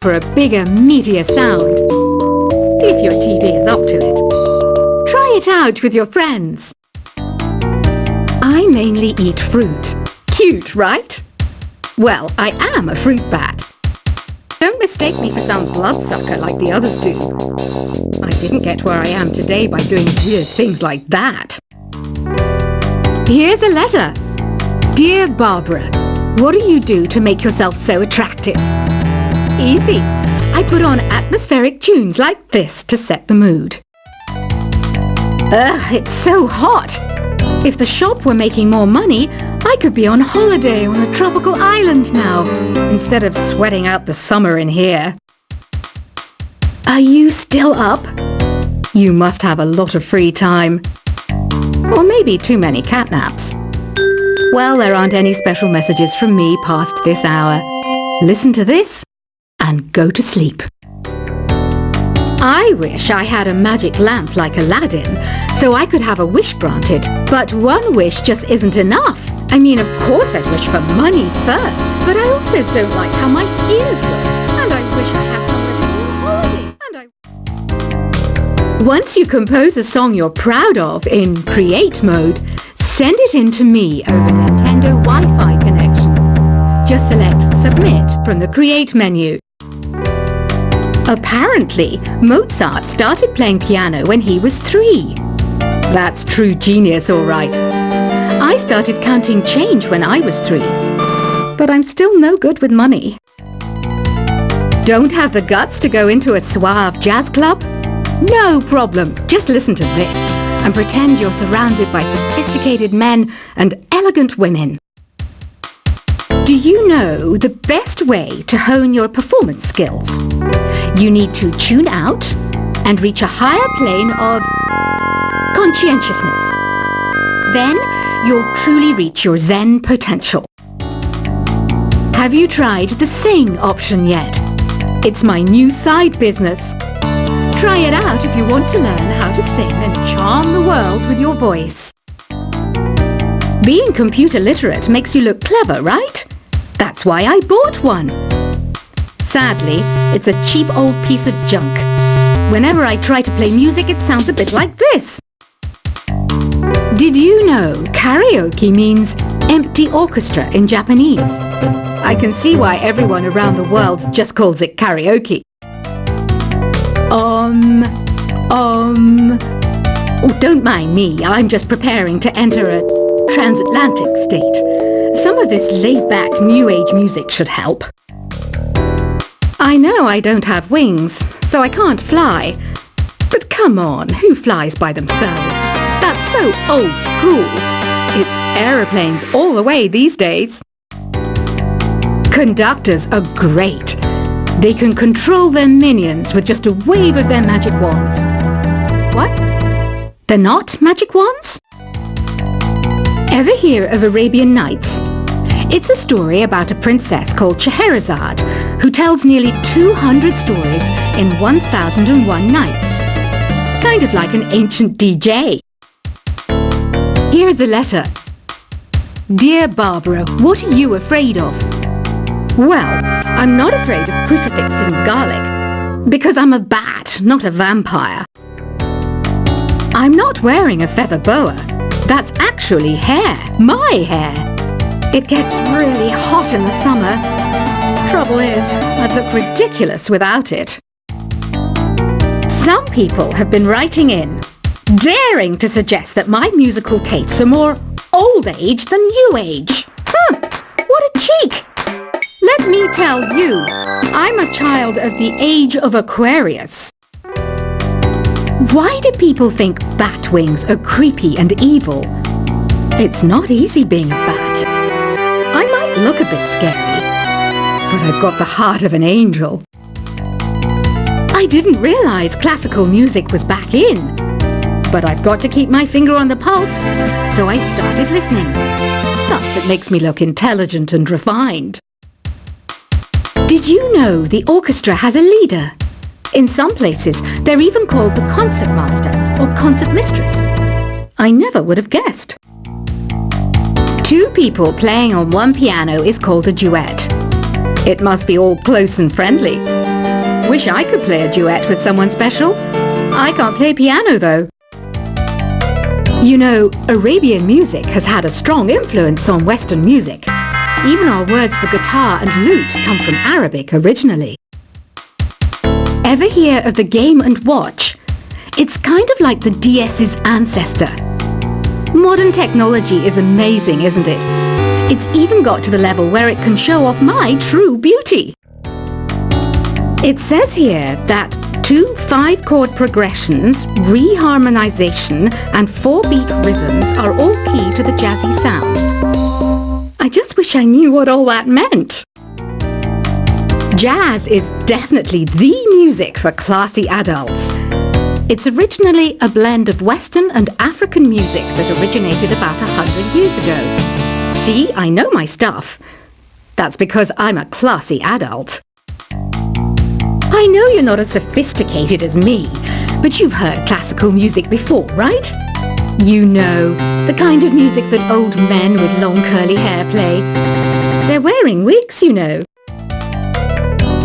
for a bigger, meatier sound. If your TV is up to it. Try it out with your friends. I mainly eat fruit. Cute, right? Well, I am a fruit bat. Don't mistake me for some bloodsucker like the others do. I didn't get where I am today by doing weird things like that. Here's a letter. Dear Barbara, what do you do to make yourself so attractive? Easy. I put on atmospheric tunes like this to set the mood. Ugh, it's so hot. If the shop were making more money, I could be on holiday on a tropical island now, instead of sweating out the summer in here. Are you still up? You must have a lot of free time. Or maybe too many catnaps. Well, there aren't any special messages from me past this hour. Listen to this and go to sleep. I wish I had a magic lamp like Aladdin, so I could have a wish granted. But one wish just isn't enough. I mean, of course I'd wish for money first, but I also don't like how my ears look. And I wish I had somewhere to go on holiday. Once you compose a song you're proud of in create mode, send it in to me over Nintendo Wi-Fi connection. Just select Submit from the Create menu. Apparently, Mozart started playing piano when he was 3. That's true genius, all right. I started counting change when I was 3. But I'm still no good with money. Don't have the guts to go into a suave jazz club? No problem. Just listen to this and pretend you're surrounded by sophisticated men and elegant women. Do you know the best way to hone your performance skills? You need to tune out and reach a higher plane of conscientiousness. Then you'll truly reach your Zen potential. Have you tried the sing option yet? It's my new side business. Try it out if you want to learn how to sing and charm the world with your voice. Being computer literate makes you look clever, right? That's why I bought one. Sadly, it's a cheap old piece of junk. Whenever I try to play music, it sounds a bit like this. Did you know karaoke means empty orchestra in Japanese? I can see why everyone around the world just calls it karaoke. Oh, don't mind me. I'm just preparing to enter a transatlantic state. Some of this laid-back new age music should help. I know I don't have wings, so I can't fly. But come on, who flies by themselves? That's so old school. It's aeroplanes all the way these days. Conductors are great. They can control their minions with just a wave of their magic wands. What? They're not magic wands? Ever hear of Arabian Nights? It's a story about a princess called Scheherazade who tells nearly 200 stories in 1001 nights. Kind of like an ancient DJ. Here's a letter. Dear Barbara, what are you afraid of? Well, I'm not afraid of crucifixes and garlic, because I'm a bat, not a vampire. I'm not wearing a feather boa. That's actually hair, my hair. It gets really hot in the summer. Trouble is, I'd look ridiculous without it. Some people have been writing in, daring to suggest that my musical tastes are more old age than new age. What a cheek! Let me tell you, I'm a child of the age of Aquarius. Why do people think bat wings are creepy and evil? It's not easy being a bat. I might look a bit scary, but I've got the heart of an angel. I didn't realize classical music was back in, but I've got to keep my finger on the pulse, so I started listening. Thus, it makes me look intelligent and refined. Did you know the orchestra has a leader? In some places, they're even called the concert master or concert mistress. I never would have guessed. 2 people playing on one piano is called a duet. It must be all close and friendly, Wish I could play a duet with someone special. I can't play piano though. You know, Arabian music has had a strong influence on Western music. Even our words for guitar and lute come from Arabic originally. Ever hear of the Game & Watch? It's kind of like the DS's ancestor. Modern technology is amazing, isn't it? It's even got to the level where it can show off my true beauty. It says here that 2 5-chord progressions, reharmonization and 4-beat rhythms are all key to the jazzy sound. I just wish I knew what all that meant. Jazz is definitely the music for classy adults. It's originally a blend of Western and African music that originated about 100 years ago. See, I know my stuff. That's because I'm a classy adult. I know you're not as sophisticated as me, but you've heard classical music before, right? You know, the kind of music that old men with long curly hair play. They're wearing wigs, you know.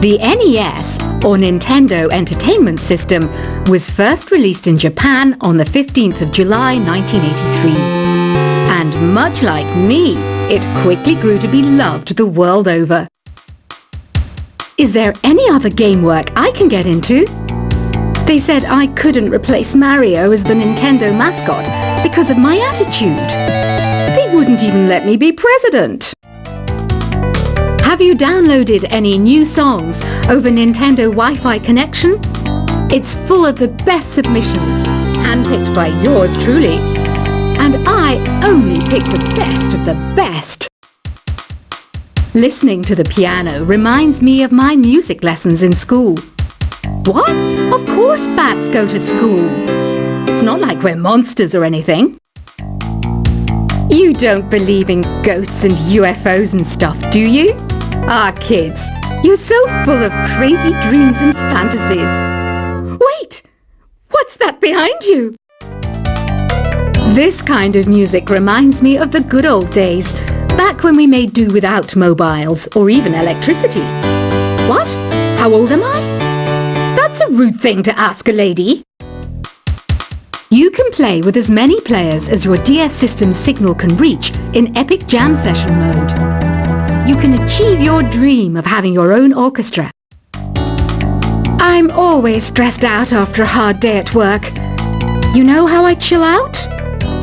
The NES, or Nintendo Entertainment System, was first released in Japan on the 15th of July 1983. And much like me, it quickly grew to be loved the world over. Is there any other game work I can get into? They said I couldn't replace Mario as the Nintendo mascot because of my attitude. They wouldn't even let me be president. Have you downloaded any new songs over Nintendo Wi-Fi connection? It's full of the best submissions, handpicked by yours truly. And I only pick the best of the best. Listening to the piano reminds me of my music lessons in school. What? Of course bats go to school. It's not like we're monsters or anything. You don't believe in ghosts and UFOs and stuff, do you? Ah, kids, you're so full of crazy dreams and fantasies. Wait! What's that behind you? This kind of music reminds me of the good old days, back when we made do without mobiles or even electricity. What? How old am I? That's a rude thing to ask a lady. You can play with as many players as your DS system's signal can reach in Epic Jam Session mode. You can achieve your dream of having your own orchestra. I'm always stressed out after a hard day at work. You know how I chill out?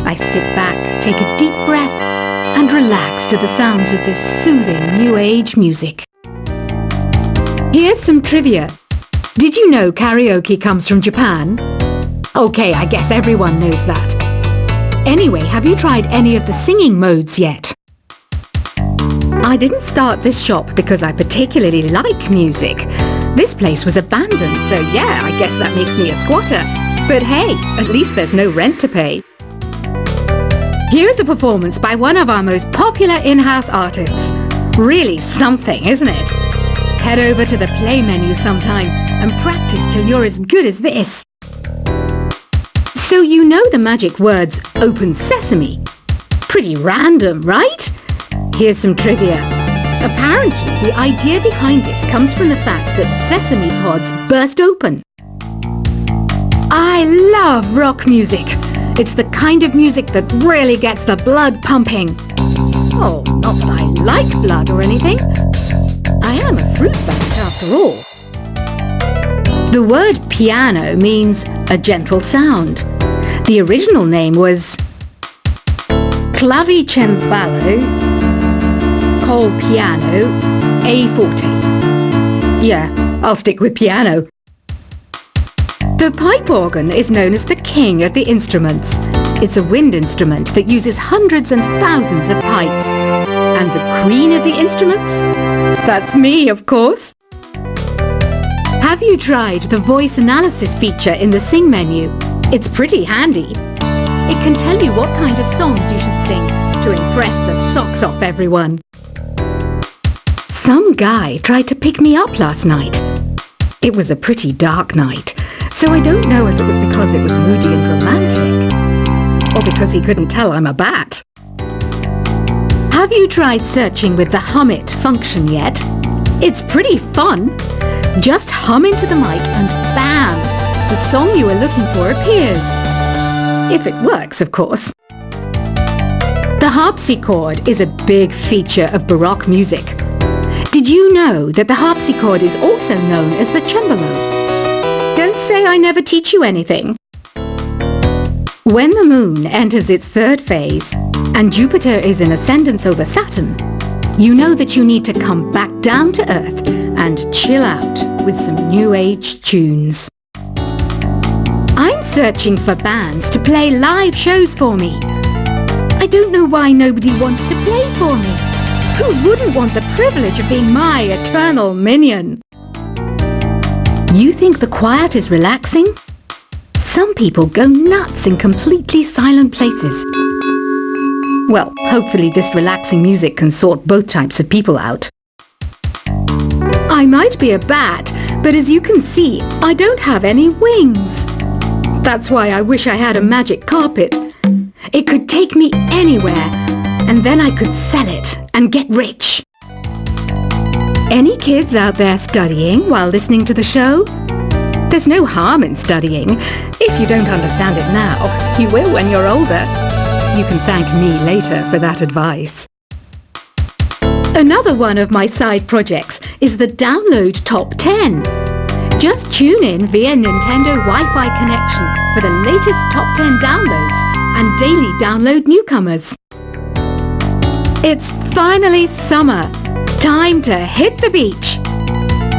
I sit back, take a deep breath, and relax to the sounds of this soothing new age music. Here's some trivia. Did you know karaoke comes from Japan? Okay, I guess everyone knows that. Anyway, have you tried any of the singing modes yet? I didn't start this shop because I particularly like music. This place was abandoned, so yeah, I guess that makes me a squatter. But hey, at least there's no rent to pay. Here's a performance by one of our most popular in-house artists. Really something, isn't it? Head over to the play menu sometime and practice till you're as good as this. So you know the magic words "Open Sesame"? Pretty random, right? Here's some trivia. Apparently, the idea behind it comes from the fact that sesame pods burst open. I love rock music. It's the kind of music that really gets the blood pumping. Oh, not that I like blood or anything. I am a fruit bat after all. The word piano means a gentle sound. The original name was clavicembalo col piano a forte. Yeah, I'll stick with piano. The pipe organ is known as the king of the instruments. It's a wind instrument that uses hundreds and thousands of pipes. And the queen of the instruments? That's me, of course. Have you tried the voice analysis feature in the Sing menu? It's pretty handy. It can tell you what kind of songs you should sing to impress the socks off everyone. Some guy tried to pick me up last night. It was a pretty dark night, so I don't know if it was because it was moody and romantic, or because he couldn't tell I'm a bat. Have you tried searching with the Hum It function yet? It's pretty fun. Just hum into the mic and bam! The song you were looking for appears. If it works, of course. The harpsichord is a big feature of Baroque music. Did you know that the harpsichord is also known as the cembalo? Don't say I never teach you anything. When the moon enters its third phase and Jupiter is in ascendance over Saturn, you know that you need to come back down to Earth and chill out with some new age tunes. I'm searching for bands to play live shows for me. I don't know why nobody wants to play for me. Who wouldn't want the privilege of being my eternal minion? You think the quiet is relaxing? Some people go nuts in completely silent places. Well, hopefully this relaxing music can sort both types of people out. I might be a bat, but as you can see, I don't have any wings. That's why I wish I had a magic carpet. It could take me anywhere, and then I could sell it and get rich. Any kids out there studying while listening to the show? There's no harm in studying. If you don't understand it now, you will when you're older. You can thank me later for that advice. Another one of my side projects is the Download Top 10. Just tune in via Nintendo Wi-Fi connection for the latest Top 10 downloads and daily download newcomers. It's finally summer. Time to hit the beach.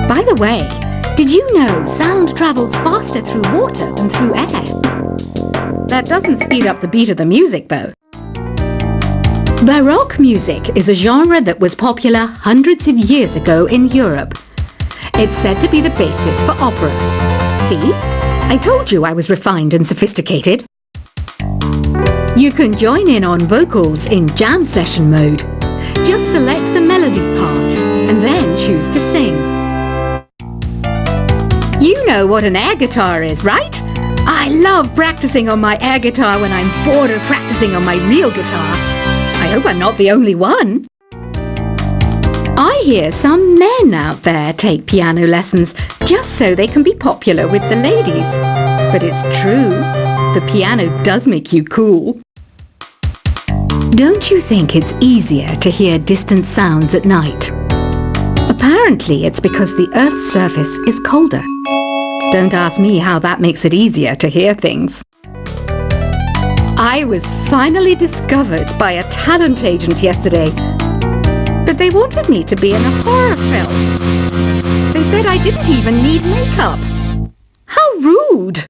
By the way, did you know sound travels faster through water than through air? That doesn't speed up the beat of the music, though. Baroque music is a genre that was popular hundreds of years ago in Europe. It's said to be the basis for opera. See? I told you I was refined and sophisticated. You can join in on vocals in jam session mode. Just select the melody part and then choose to sing. You know what an air guitar is, right? I love practicing on my air guitar when I'm bored of practicing on my real guitar. I hope I'm not the only one. I hear some men out there take piano lessons just so they can be popular with the ladies. But it's true, the piano does make you cool. Don't you think it's easier to hear distant sounds at night? Apparently it's because the Earth's surface is colder. Don't ask me how that makes it easier to hear things. I was finally discovered by a talent agent yesterday, but they wanted me to be in a horror film. They said I didn't even need makeup. How rude!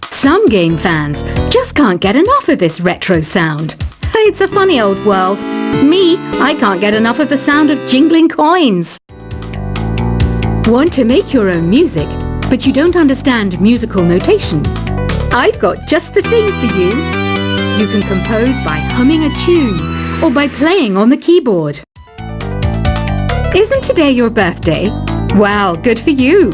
Some game fans just can't get enough of this retro sound. It's a funny old world. Me, I can't get enough of the sound of jingling coins. Want to make your own music, but you don't understand musical notation? I've got just the thing for you. You can compose by humming a tune or by playing on the keyboard. Isn't today your birthday? Well, good for you.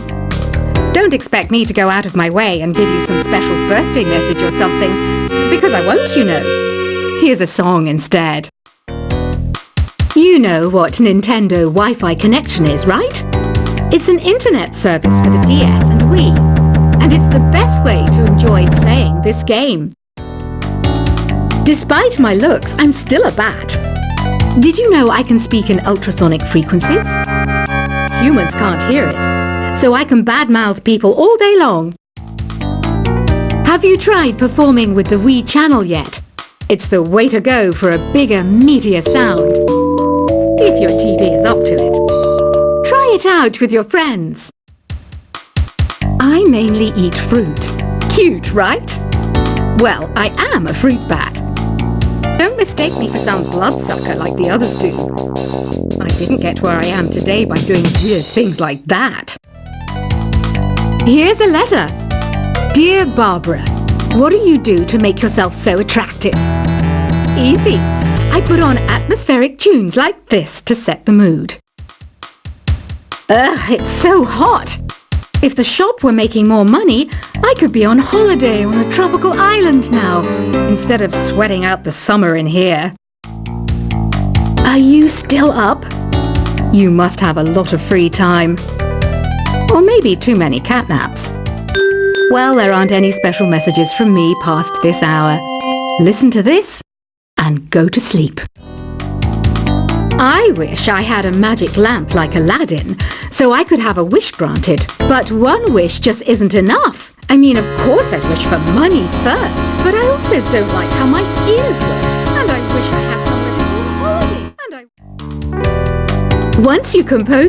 Don't expect me to go out of my way and give you some special birthday message or something, because I won't, you know. Here's a song instead. You know what Nintendo Wi-Fi connection is, right? It's an internet service for the DS and Wii, and it's the best way to enjoy playing this game. Despite my looks, I'm still a bat. Did you know I can speak in ultrasonic frequencies? Humans can't hear it, so I can badmouth people all day long. Have you tried performing with the Wii channel yet? It's the way to go for a bigger, meatier sound. If your TV is up to it. Try it out with your friends. I mainly eat fruit. Cute, right? Well, I am a fruit bat. Don't mistake me for some bloodsucker like the others do. I didn't get where I am today by doing weird things like that. Here's a letter. Dear Barbara, what do you do to make yourself so attractive? Easy. I put on atmospheric tunes like this to set the mood. Ugh, it's so hot. If the shop were making more money, I could be on holiday on a tropical island now, instead of sweating out the summer in here. Are you still up? You must have a lot of free time. Or maybe too many catnaps. Well, there aren't any special messages from me past this hour. Listen to this and go to sleep. I wish I had a magic lamp like Aladdin, so I could have a wish granted. But one wish just isn't enough. I mean, of course I'd wish for money first, but I also don't like how my ears look, and I wish I had somewhere to go on holiday, and I... Once you compose